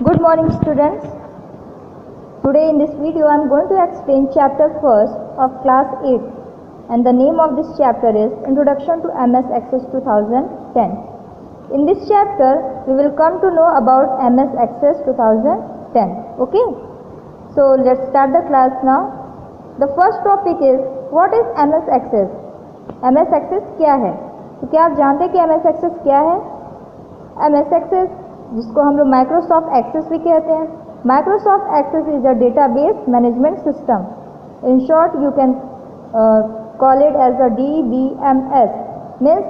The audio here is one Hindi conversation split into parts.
Good morning students. Today in this video I am going to explain chapter 1st of class 8 and the name of this chapter is Introduction to MS Access 2010. In this chapter we will come to know about MS Access 2010. Okay. So let's start the class now. The first topic is what is MS Access? MS Access क्या है? तो क्या आप जानते हैं कि MS Access क्या है? MS Access जिसको हम लोग माइक्रोसॉफ्ट एक्सेस भी कहते हैं. Microsoft access is a database management system. In short you can call it as a DBMS. Means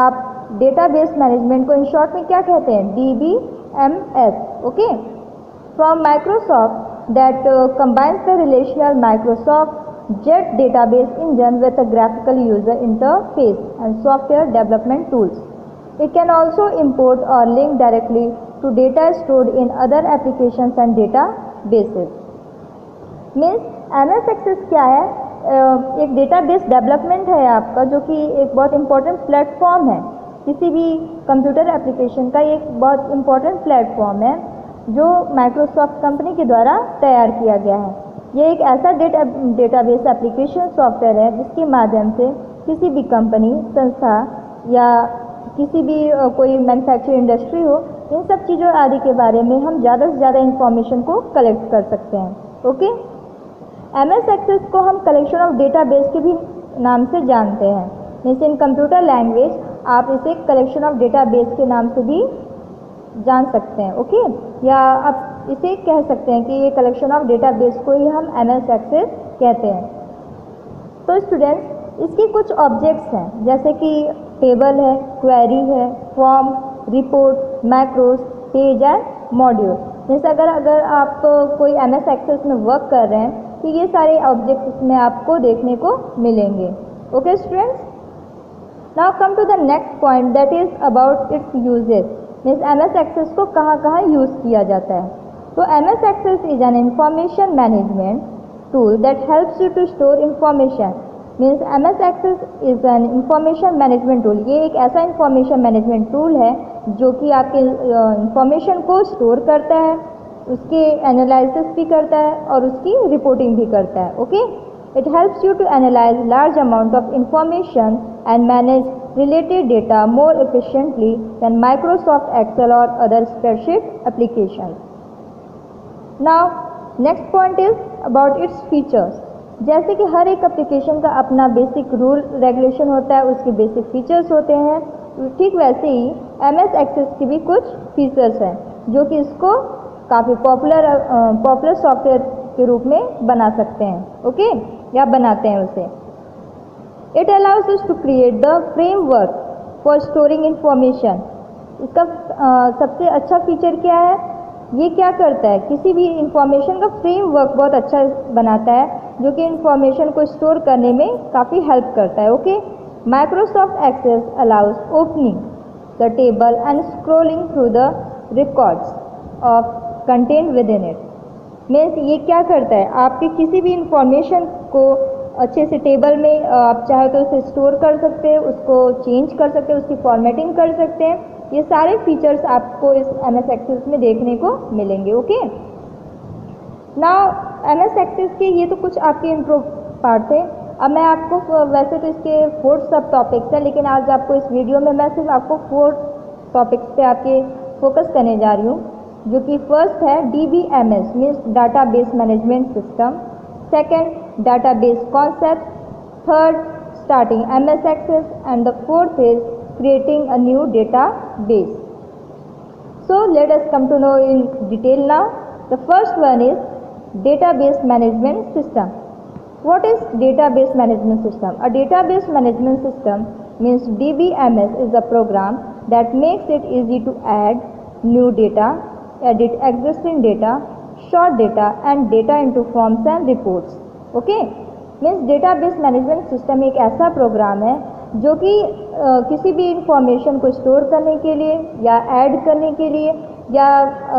आप डेटाबेस मैनेजमेंट को इन शॉर्ट में क्या कहते हैं? DBMS. Okay. From Microsoft that combines the relational Microsoft jet database engine with a graphical user interface and software development tools. It can also import or link directly to data stored in other applications and databases. Means MS Access क्या है? एक डेटाबेस डेवलपमेंट है आपका, जो कि एक बहुत इम्पोर्टेंट प्लेटफॉर्म है. किसी भी कंप्यूटर एप्लीकेशन का एक बहुत इम्पोर्टेंट प्लेटफॉर्म है जो माइक्रोसॉफ्ट कंपनी के द्वारा तैयार किया गया है. ये एक ऐसा डेटाबेस एप्लीकेशन सॉफ्टवेयर है जिसके माध्यम से किसी भी कंपनी, संस्था या किसी भी कोई मैन्युफैक्चरिंग इंडस्ट्री हो, इन सब चीज़ों आदि के बारे में हम ज़्यादा से ज़्यादा इंफॉर्मेशन को कलेक्ट कर सकते हैं. ओके. MS एक्सेस को हम कलेक्शन ऑफ डेटाबेस के भी नाम से जानते हैं. जैसे इन कंप्यूटर लैंग्वेज आप इसे कलेक्शन ऑफ डेटाबेस के नाम से भी जान सकते हैं. ओके. या आप इसे कह सकते हैं कि ये कलेक्शन ऑफ डेटाबेस को ही हम MS एक्सेस कहते हैं. तो स्टूडेंट्स, इसके कुछ ऑब्जेक्ट्स हैं जैसे कि टेबल है, क्वेरी है, form, report, macros, page and module. जैसे अगर आप कोई MS एक्सेस में वर्क कर रहे हैं तो ये सारे ऑब्जेक्ट्स इसमें आपको देखने को मिलेंगे. Okay students. Now come to the next point that is about its uses. Means MS access को कहाँ कहाँ यूज़ किया जाता है. तो MS access is an information management tool that helps you to store information. Means MS access is an information management tool. ये एक ऐसा इंफॉर्मेशन मैनेजमेंट टूल है जो कि आपके इंफॉर्मेशन को स्टोर करता है, उसके एनालिसिस भी करता है और उसकी रिपोर्टिंग भी करता है. Okay. It helps you to analyze large amount of information and manage related data more efficiently than Microsoft Excel और other spreadsheet application. Now next point is about its features. जैसे कि हर एक एप्लीकेशन का अपना बेसिक रूल रेगुलेशन होता है, उसके बेसिक फीचर्स होते हैं, ठीक वैसे ही MS एक्सेस की भी कुछ फीचर्स हैं जो कि इसको काफ़ी पॉपुलर सॉफ्टवेयर के रूप में बना सकते हैं. ओके. या बनाते हैं उसे. It allows us to create the framework for storing information. इसका सबसे अच्छा फीचर क्या है? ये क्या करता है? किसी भी इंफॉर्मेशन का फ्रेमवर्क बहुत अच्छा बनाता है जो कि इंफॉर्मेशन को स्टोर करने में काफ़ी हेल्प करता है. Okay. Microsoft access allows opening the table and scrolling through the records of content within इट. मीन्स ये क्या करता है? आपके किसी भी इंफॉर्मेशन को अच्छे से टेबल में आप चाहे तो उसे स्टोर कर सकते हैं, उसको चेंज कर सकते हैं, उसकी फॉर्मेटिंग कर सकते हैं. ये सारे फीचर्स आपको इस MS एक्सेस में देखने को मिलेंगे. ओके. नाउ MS एक्सेस के ये तो कुछ आपके इंट्रो पार्ट थे. अब मैं आपको, वैसे तो इसके 4 सब टॉपिक्स हैं, लेकिन आज आपको इस वीडियो में मैं सिर्फ आपको 4 टॉपिक्स पे आपके फोकस करने जा रही हूँ, जो कि फर्स्ट है DBMS means database management system. Second database concept. Third starting MS access and the fourth is creating a new database. So let us come to know in detail now. The first one is database management system. What is database management system? A database management system means DBMS is a program that makes it easy to add new data, edit existing data, sort data and data into forms and reports. Okay? Means database management system एक ऐसा प्रोग्राम है जो कि किसी भी इंफॉर्मेशन को स्टोर करने के लिए या ऐड करने के लिए, या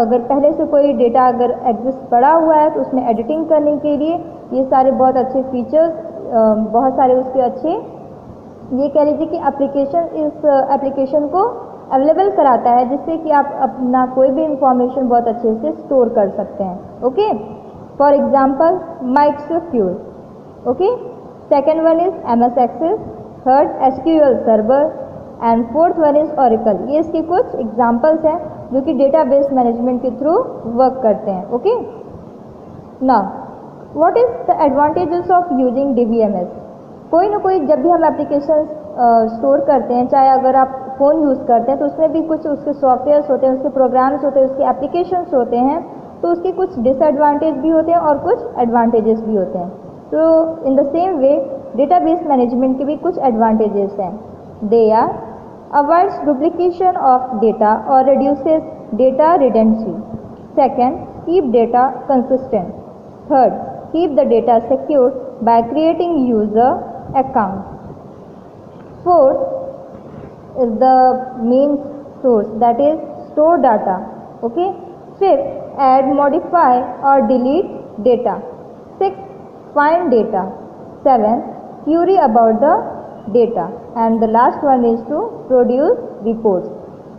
अगर पहले से कोई डेटा अगर एग्जिस्ट पड़ा हुआ है तो उसमें एडिटिंग करने के लिए ये सारे बहुत अच्छे फीचर्स, बहुत सारे उसके अच्छे, ये कह लीजिए कि एप्लीकेशन इस एप्लीकेशन को अवेलेबल कराता है, जिससे कि आप अपना कोई भी इंफॉर्मेशन बहुत अच्छे से स्टोर कर सकते हैं. Okay, for example MySQL. Okay, second one is MS Access, third SQL server and fourth one is Oracle. ये इसके कुछ एग्जाम्पल्स हैं जो कि डेटाबेस मैनेजमेंट के थ्रू वर्क करते हैं. Okay, now what is the advantages of using DBMS. कोई ना कोई जब भी हम एप्लीकेशन स्टोर करते हैं, चाहे अगर आप फ़ोन यूज़ करते हैं तो उसमें भी कुछ उसके सॉफ्टवेयर्स होते हैं, उसके प्रोग्राम्स होते हैं, उसके एप्लीकेशंस होते हैं, तो उसके कुछ डिसएडवांटेज भी होते हैं और कुछ एडवांटेजेस भी होते हैं. तो in the same way database management के भी कुछ एडवांटेजेस हैं. They are avoids duplication of data और reduces data redundancy. Second, keep data consistent. Third, keep the data secure by creating user account. Fourth is the main source, that is store data. Okay. Fifth, add, modify or delete data. Sixth, find data. Seventh, query about the data. And the last one is to produce reports.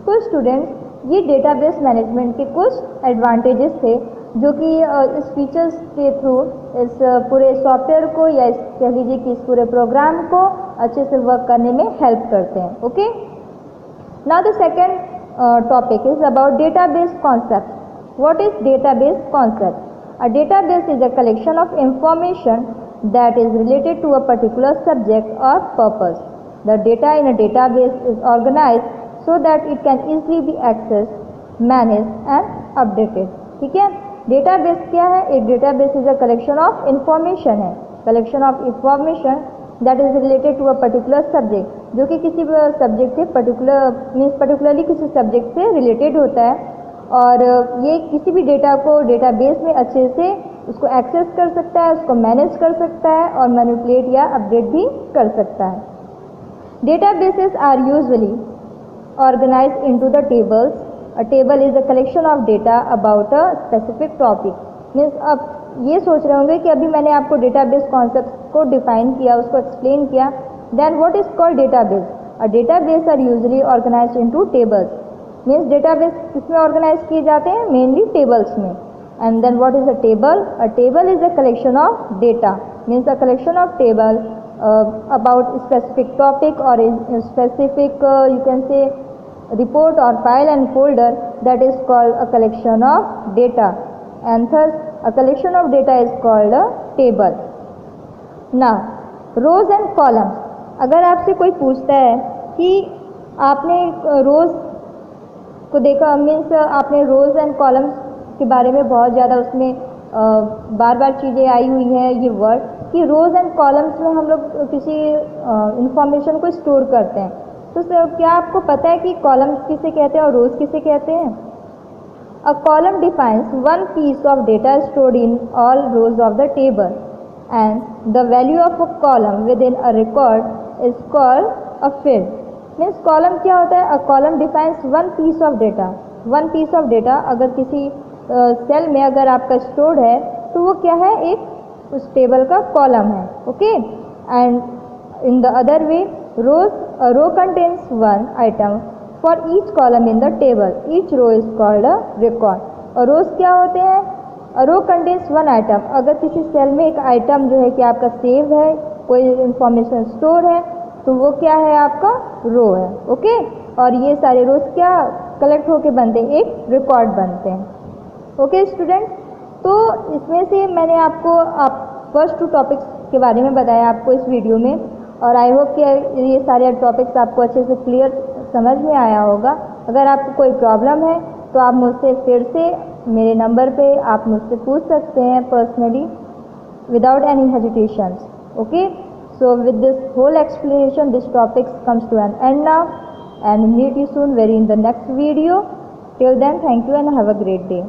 तो स्टूडेंट्स ये डेटाबेस मैनेजमेंट के कुछ एडवांटेजेस थे जो कि इस फीचर्स के थ्रू इस पूरे सॉफ्टवेयर को या इस कह लीजिए कि इस पूरे प्रोग्राम को अच्छे से वर्क करने में हेल्प करते हैं. Okay, now the second topic is about database concept. What is database concept? A database is a collection of information that is related to a particular subject or purpose. The data in a database is organized so that it can easily be accessed, managed and updated. ठीक है, डेटाबेस क्या है? एक database is a collection of information है, collection of information that is related to a particular subject, जो कि किसी सब्जेक्ट से पर्टिकुलरली किसी सब्जेक्ट से रिलेटेड होता है, और ये किसी भी डेटा को डेटाबेस में अच्छे से उसको एक्सेस कर सकता है, उसको मैनेज कर सकता है और मैनिपुलेट या अपडेट भी कर सकता है. Databases are usually organised into the tables. A table is a collection of data about a specific topic. Means अब ये सोच रहे होंगे कि अभी मैंने आपको डेटाबेस कॉन्सेप्ट को डिफाइन किया, उसको एक्सप्लेन किया. Then what is called database? A database are usually organised into tables. Means database किसमें ऑर्गेनाइज किए जाते हैं? मेनली टेबल्स में. And then what is a table? A table is a collection of data. Means a collection of table about specific topic or a specific you can say report or file and folder, that is called a collection of data, and thus a collection of data is called a table. Now rows and columns. अगर आपसे कोई पूछता है कि आपने रोज को देखा, मीन्स आपने रोज एंड कॉलम्स के बारे में बहुत ज़्यादा उसमें बार बार चीज़ें आई हुई हैं, ये वर्ड कि रोज एंड कॉलम्स में हम लोग किसी इंफॉर्मेशन को स्टोर करते हैं. तो क्या आपको पता है कि कॉलम्स किसे कहते हैं और रोज किसे कहते हैं? A column defines one piece of data stored in all rows of the table, and the value of a column within a record is called a field. Means column क्या होता है? A column defines one piece of data. One piece of data अगर किसी सेल में अगर आपका स्टोर्ड है तो वो क्या है? एक उस टेबल का कॉलम है. Okay, and in the other way rows, a row contains one item for each column in the table. Each row is called a record. और रोज क्या होते हैं? a row contains one item. अगर किसी सेल में एक आइटम जो है कि आपका सेव है, कोई इंफॉर्मेशन स्टोर है, तो वो क्या है? आपका रो है. ओके, और ये सारे रोज क्या कलेक्ट होके बनते हैं? एक रिकॉर्ड बनते हैं. ओके स्टूडेंट, तो इसमें से मैंने आपको फर्स्ट 2 टॉपिक्स के बारे में बताया आपको इस वीडियो में, और आई होप कि ये सारे टॉपिक्स आपको अच्छे से क्लियर समझ में आया होगा. अगर आपको कोई प्रॉब्लम है तो आप मुझसे फिर से मेरे नंबर पे आप मुझसे पूछ सकते हैं personally without any hesitations. Okay, so with this whole explanation this topics comes to an end now, and meet you soon very in the next video. Till then, thank you and have a great day.